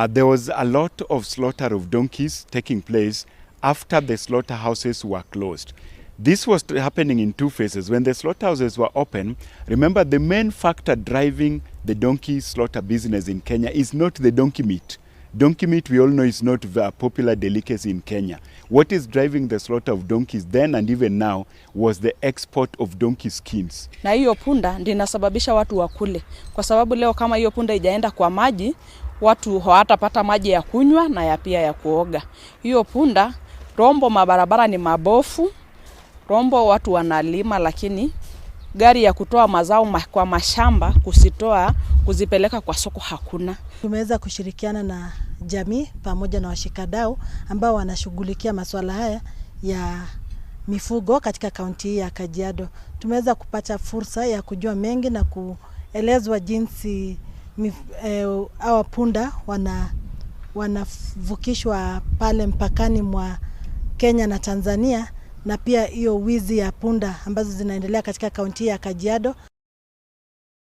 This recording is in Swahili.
There was a lot of slaughter of donkeys taking place after the slaughterhouses were closed. This was happening in two phases. When the slaughterhouses were open, remember the main factor driving the donkey slaughter business in Kenya is not the donkey meat. Donkey meat, we all know, is not a popular delicacy in Kenya. What is driving the slaughter of donkeys then and even now was the export of donkey skins. Na hiyo punda ndio inasababisha watu wakule. Kwa sababu leo kama hiyo punda ijaenda kwa maji, watu hawatapata maji ya kunywa na ya pia ya kuoga. Hiyo punda, Rombo mabarabara ni mabofu. Rombo watu wanalima, lakini gari ya kutoa mazao kwa mashamba kusitoa kuzipeleka kwa soko hakuna. Tumeweza kushirikiana na jamii pamoja na washikadau ambao wanashughulikia masuala haya ya mifugo katika kaunti ya Kajiado. Tumeweza kupata fursa ya kujua mengi na kuelezwa jinsi hawa punda wanavukishwa pale mpakani mwa Kenya na Tanzania, na pia hiyo wizi ya punda ambazo zinaendelea katika kaunti ya Kajiado.